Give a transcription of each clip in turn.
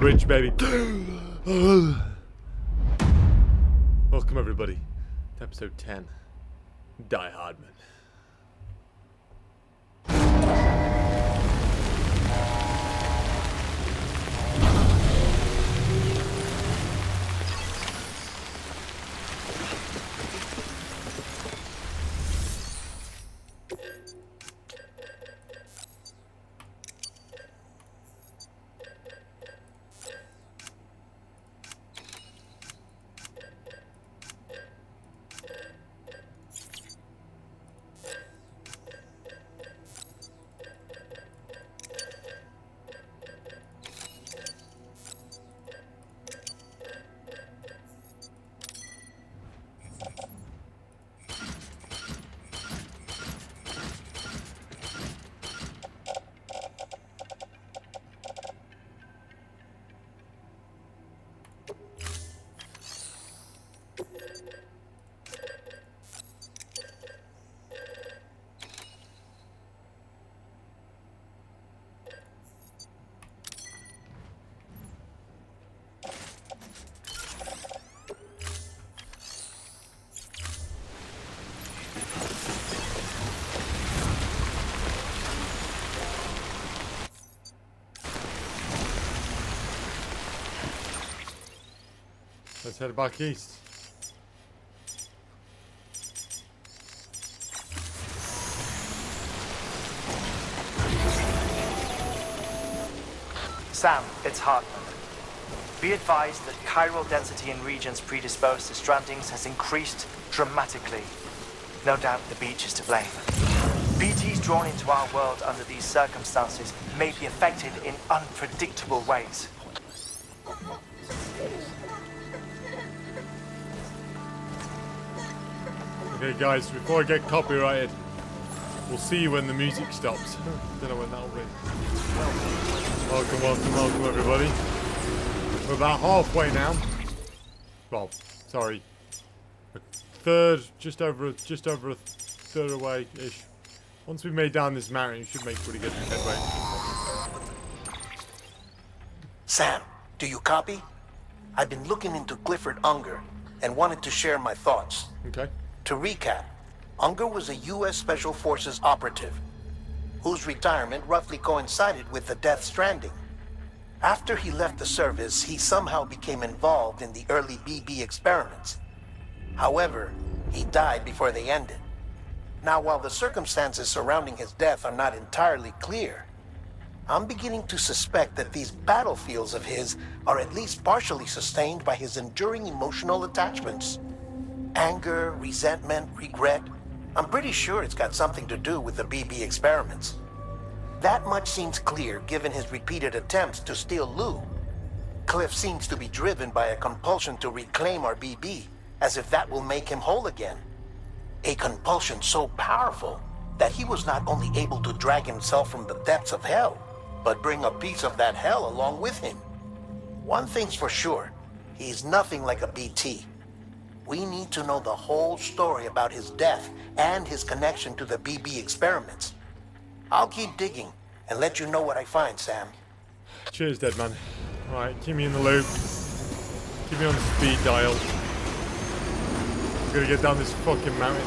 bridge, baby. Welcome, everybody, to episode 10, Die-Hardman. Let's head back east. Sam, it's Hartman. Be advised that chiral density in regions predisposed to strandings has increased dramatically. No doubt the beach is to blame. BTs drawn into our world under these circumstances may be affected in unpredictable ways. Okay, guys, before I get copyrighted, we'll see you when the music stops. Don't know when that'll be. Welcome, welcome, welcome, everybody. We're about halfway now. Well, sorry, a third, just over a third away-ish. Once we've made down this mountain, you should make pretty good headway. Sam, do you copy? I've been looking into Clifford Unger and wanted to share my thoughts. Okay. To recap, Unger was a U.S. Special Forces operative whose retirement roughly coincided with the Death Stranding. After he left the service, he somehow became involved in the early BB experiments. However, he died before they ended. Now, while the circumstances surrounding his death are not entirely clear, I'm beginning to suspect that these battlefields of his are at least partially sustained by his enduring emotional attachments. Anger, resentment, regret. I'm pretty sure it's got something to do with the BB experiments. That much seems clear given his repeated attempts to steal Lou. Cliff seems to be driven by a compulsion to reclaim our BB, as if that will make him whole again. A compulsion so powerful that he was not only able to drag himself from the depths of hell, but bring a piece of that hell along with him. One thing's for sure, he's nothing like a BT. We need to know the whole story about his death and his connection to the BB experiments. I'll keep digging and let you know what I find, Sam. Cheers, dead man. Alright, keep me in the loop. Keep me on the speed dial. I'm gonna get down this fucking mountain.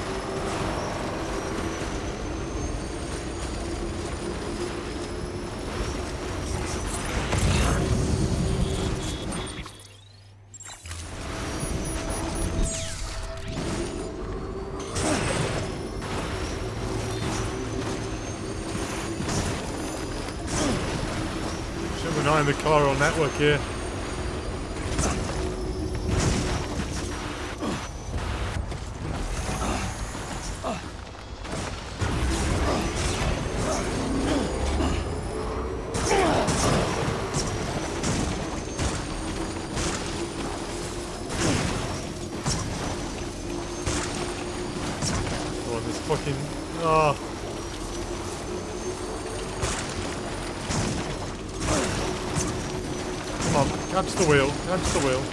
The chiral network here. Oh, this fucking Come on, catch the wheel, catch the wheel.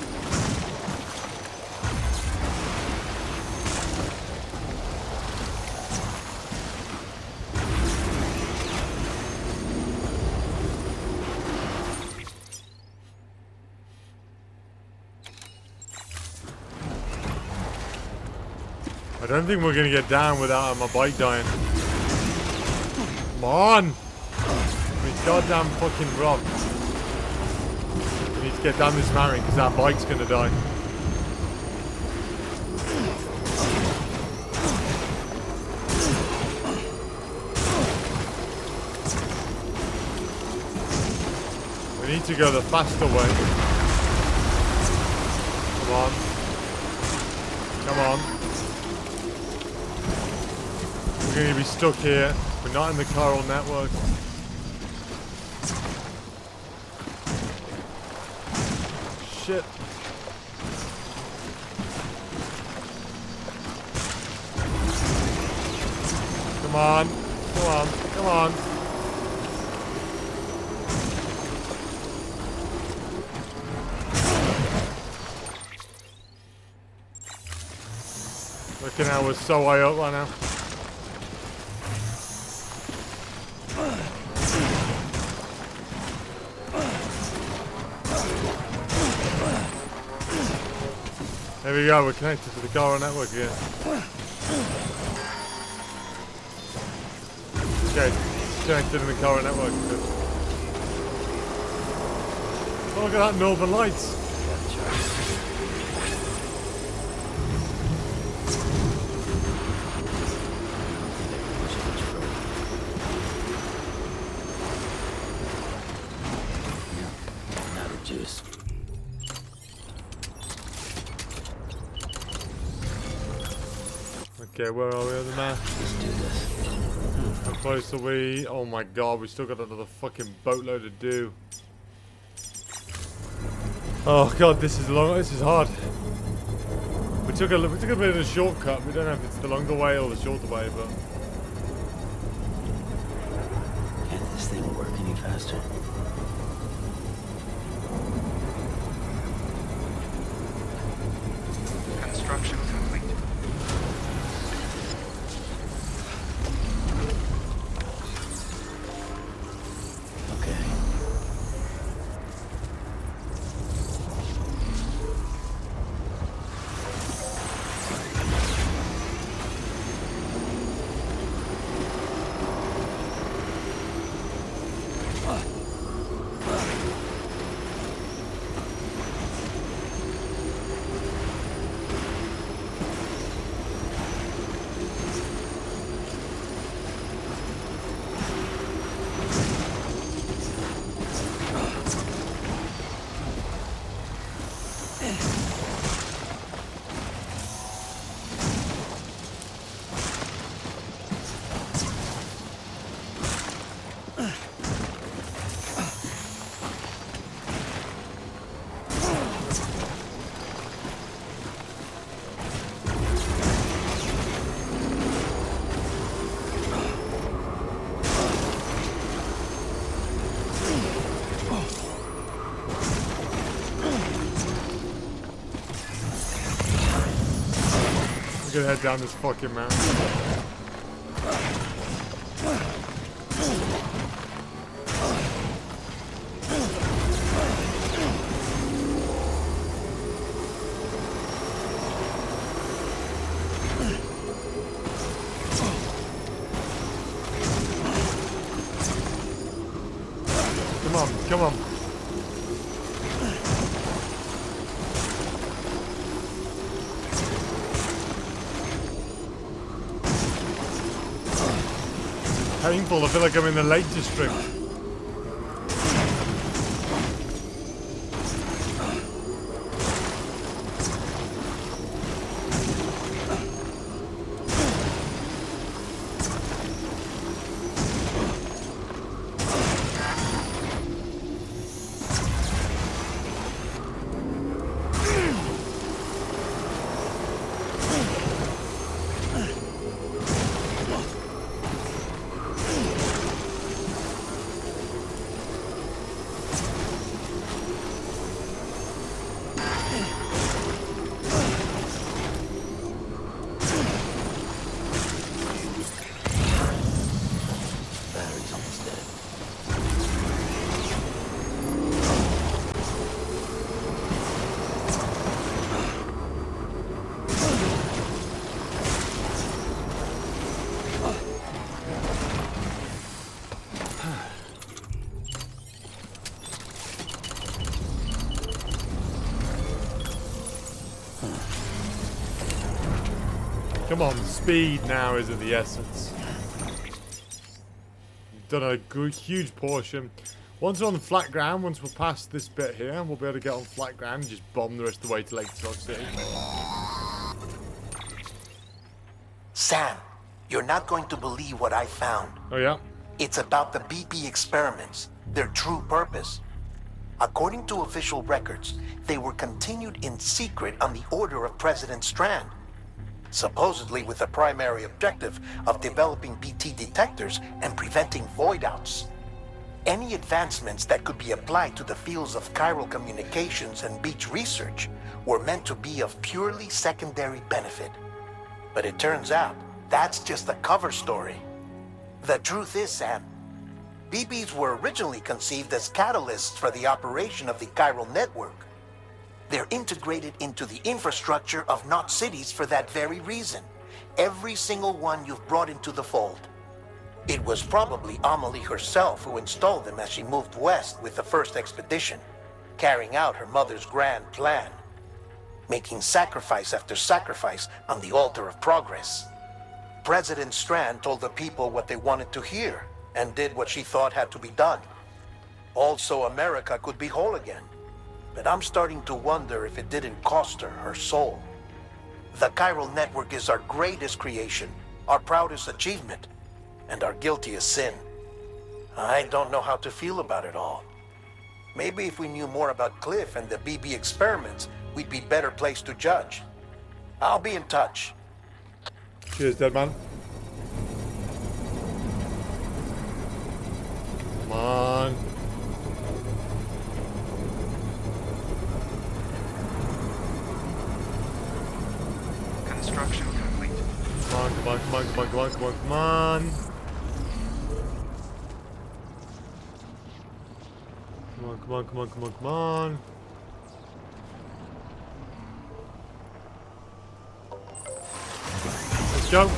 don't think we're gonna get down without my bike dying. Come on! I mean, goddamn fucking rock. We need to get down this mountain because our bike's gonna die. We need to go the faster way. Come on. Come on. We're going to be stuck here. We're not in the chiral network. Shit. Come on. Come on. Come on. Looking how we're so high up right now. There we go, we're connected to the chiral network here. Okay, connected to the chiral network. Oh, look at that northern lights. Okay, where are we on the map? Let's do this. How close are we? Oh my god, we still got another fucking boatload to do. Oh god, this is long. This is hard. We took a bit of a shortcut. We don't know if it's the longer way or the shorter way, but Can't this thing work any faster? Construction complete. Okay. we're gonna head down this fucking mountain. Come on, come on. Painful, I feel like I'm in the Lake District. Come on, speed now is of the essence. Done a good, huge portion. Once we're on the flat ground, once we're past this bit here, we'll be able to get on flat ground and just bomb the rest of the way to Lake City. Sam, you're not going to believe what I found. Oh yeah? It's about the BP experiments, their true purpose. According to official records, they were continued in secret on the order of President Strand, supposedly with the primary objective of developing BT detectors and preventing void-outs. Any advancements that could be applied to the fields of chiral communications and beach research were meant to be of purely secondary benefit. But it turns out, that's just a cover story. The truth is, Sam, BBs were originally conceived as catalysts for the operation of the chiral network. They're integrated into the infrastructure of Knot cities for that very reason. Every single one you've brought into the fold. It was probably Amelie herself who installed them as she moved west with the first expedition, carrying out her mother's grand plan, making sacrifice after sacrifice on the altar of progress. President Strand told the people what they wanted to hear, and did what she thought had to be done. Also, America could be whole again. But I'm starting to wonder if it didn't cost her soul. The chiral network is our greatest creation, our proudest achievement, and our guiltiest sin. I don't know how to feel about it all. Maybe if we knew more about Cliff and the BB experiments, we'd be better placed to judge. I'll be in touch. Cheers, dead man. Come on. Construction complete. Come on, come on, come on, come on, come on, come on, come on. Come on, come on, come on, come on, come on. Let's go.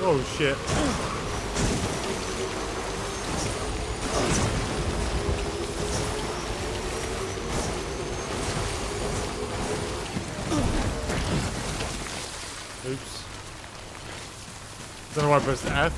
Oh shit. Oops. Don't know why I pressed F.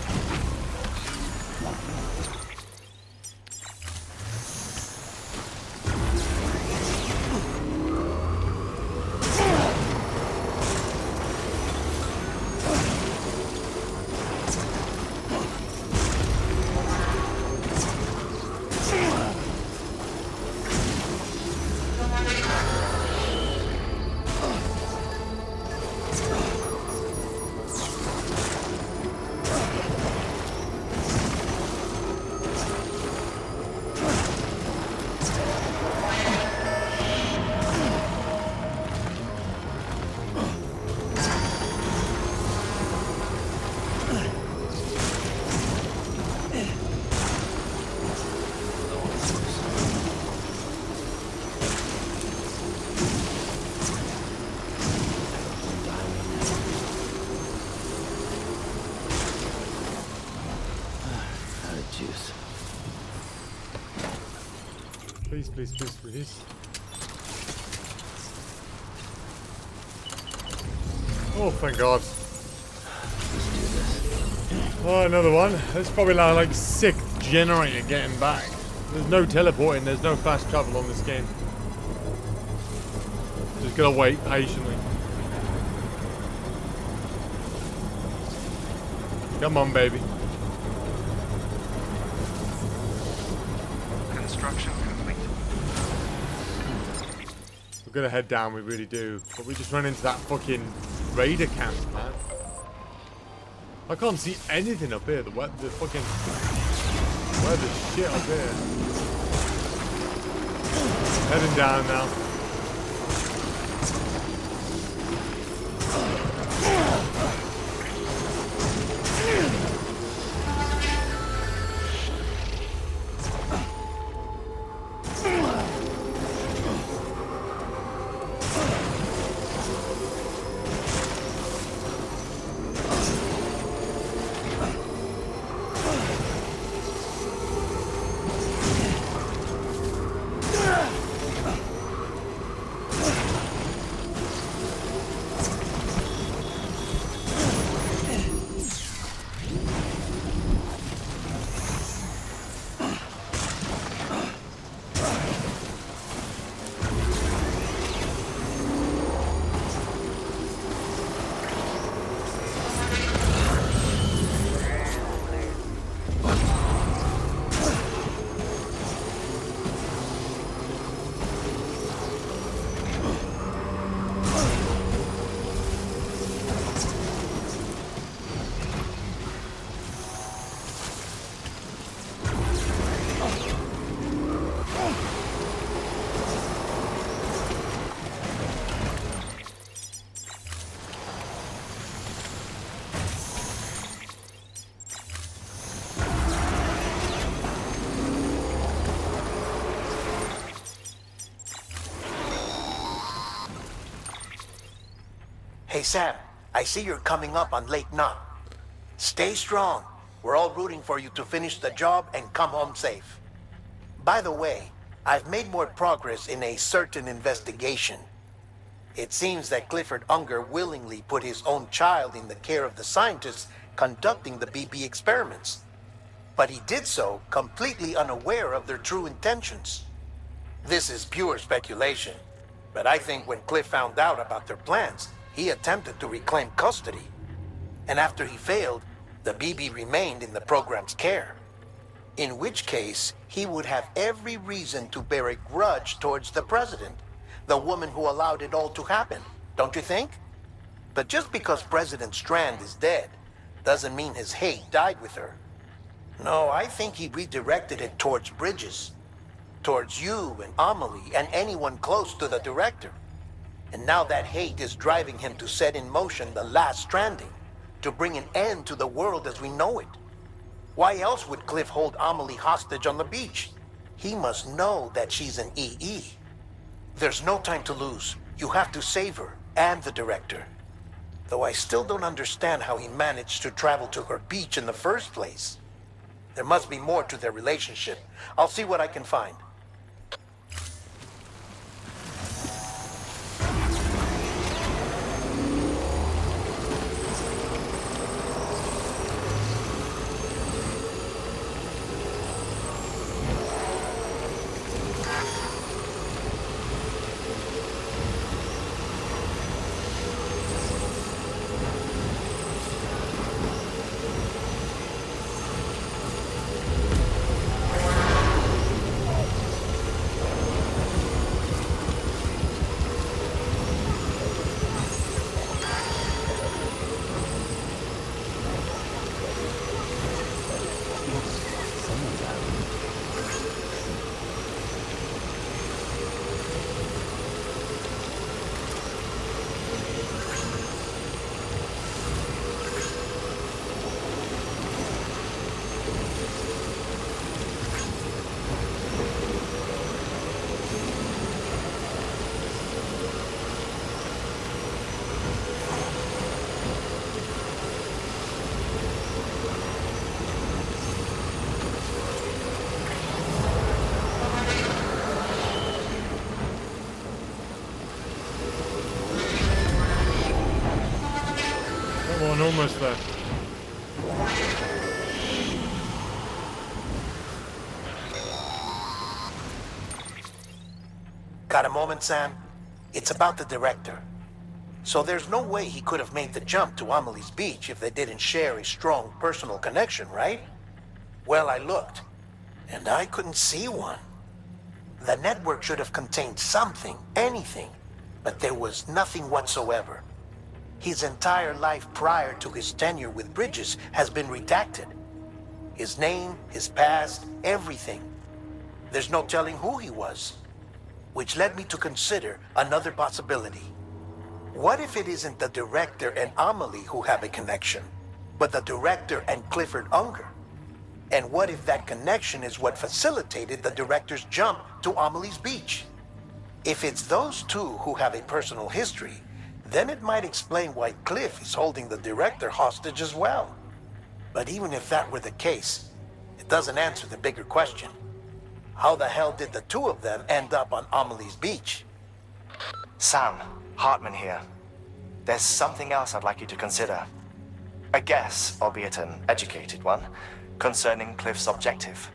Please, please, please, please. Oh, thank God. Oh, another one. That's probably like 6th generator getting back. There's no teleporting, there's no fast travel on this game. Just gotta wait patiently. Come on, baby. Construction complete. We're gonna head down, we really do. But we just ran into that fucking raider camp, man. I can't see anything up here. The fucking weather's shit up here. Heading down now. Hey, Sam, I see you're coming up on Lake Knot. Stay strong. We're all rooting for you to finish the job and come home safe. By the way, I've made more progress in a certain investigation. It seems that Clifford Unger willingly put his own child in the care of the scientists conducting the BB experiments. But he did so completely unaware of their true intentions. This is pure speculation, but I think when Cliff found out about their plans, he attempted to reclaim custody. And after he failed, the BB remained in the program's care. In which case, he would have every reason to bear a grudge towards the president, the woman who allowed it all to happen, don't you think? But just because President Strand is dead, doesn't mean his hate died with her. No, I think he redirected it towards Bridges, towards you and Amelie and anyone close to the director. And now that hate is driving him to set in motion the last stranding, to bring an end to the world as we know it. Why else would Cliff hold Amelie hostage on the beach? He must know that she's an EE. There's no time to lose. You have to save her and the director. Though I still don't understand how he managed to travel to her beach in the first place. There must be more to their relationship. I'll see what I can find. Almost there. Got a moment, Sam? It's about the director. So there's no way he could have made the jump to Amelie's Beach if they didn't share a strong personal connection, right? Well, I looked, and I couldn't see one. The network should have contained something, anything, but there was nothing whatsoever. His entire life prior to his tenure with Bridges has been redacted. His name, his past, everything. There's no telling who he was. Which led me to consider another possibility. What if it isn't the director and Amelie who have a connection, but the director and Clifford Unger? And what if that connection is what facilitated the director's jump to Amelie's Beach? If it's those two who have a personal history, then it might explain why Cliff is holding the director hostage as well. But even if that were the case, it doesn't answer the bigger question. How the hell did the two of them end up on Amelie's Beach? Sam, Hartman here. There's something else I'd like you to consider. A guess, albeit an educated one, concerning Cliff's objective.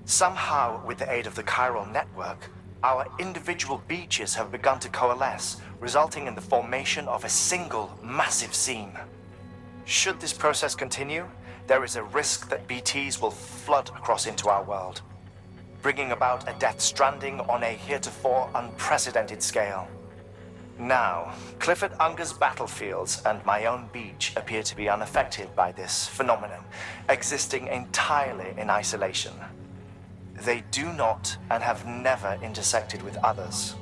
Somehow, with the aid of the chiral network, our individual beaches have begun to coalesce, resulting in the formation of a single massive seam. Should this process continue, there is a risk that BTs will flood across into our world, bringing about a Death Stranding on a heretofore unprecedented scale. Now, Clifford Unger's battlefields and my own beach appear to be unaffected by this phenomenon, existing entirely in isolation. They do not and have never intersected with others.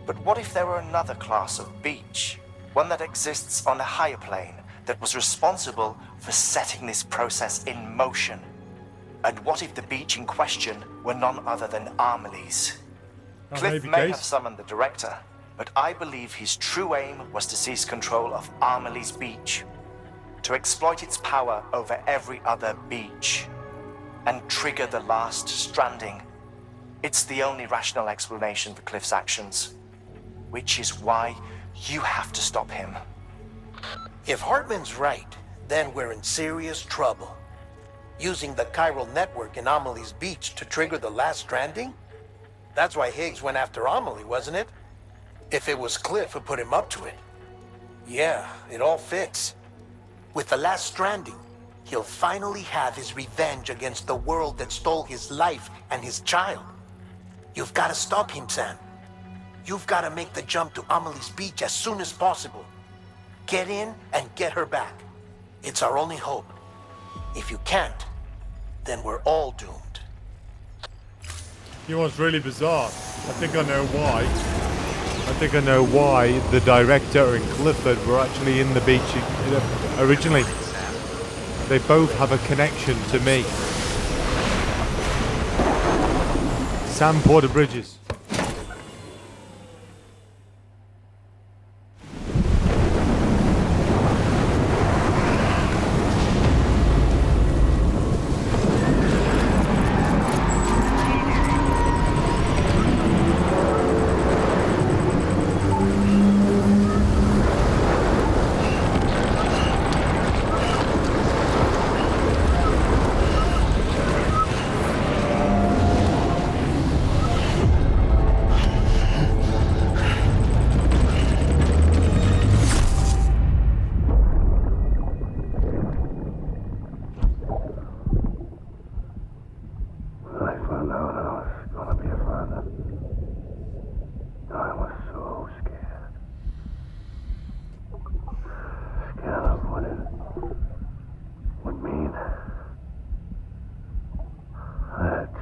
But what if there were another class of beach, one that exists on a higher plane, that was responsible for setting this process in motion? And what if the beach in question were none other than Amelie's? Cliff may have summoned the director, but I believe his true aim was to seize control of Amelie's Beach, to exploit its power over every other beach, and trigger the last stranding. It's the only rational explanation for Cliff's actions, which is why you have to stop him. If Hartman's right, then we're in serious trouble. Using the chiral network in Amelie's Beach to trigger the last stranding? That's why Higgs went after Amelie, wasn't it? If it was Cliff who put him up to it. Yeah, it all fits. With the last stranding, he'll finally have his revenge against the world that stole his life and his child. You've got to stop him, Sam. You've got to make the jump to Amelie's Beach as soon as possible. Get in and get her back. It's our only hope. If you can't, then we're all doomed. You know what's really bizarre? I think I know why. I think I know why the director and Clifford were actually in the beach originally. They both have a connection to me. Sam Porter Bridges.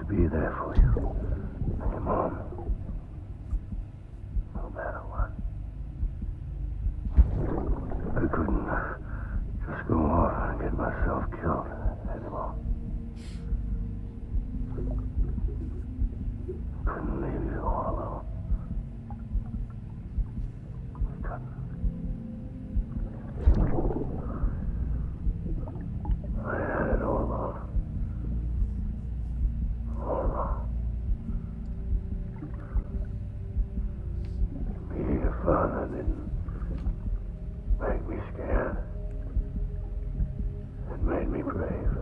Be there for you. Your mom. No matter what. I couldn't just go off and get myself killed anymore. Couldn't leave you all alone. Couldn't. I had it all along. Father didn't make me scared. It made me brave.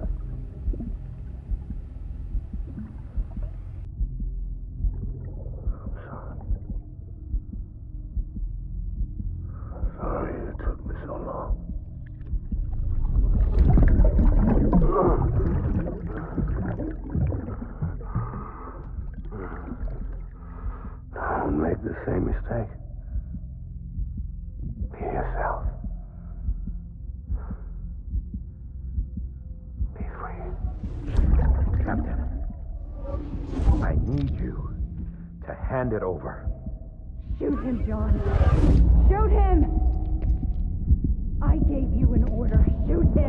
I'm need you to hand it over. Shoot him, John. Shoot him! I gave you an order. Shoot him!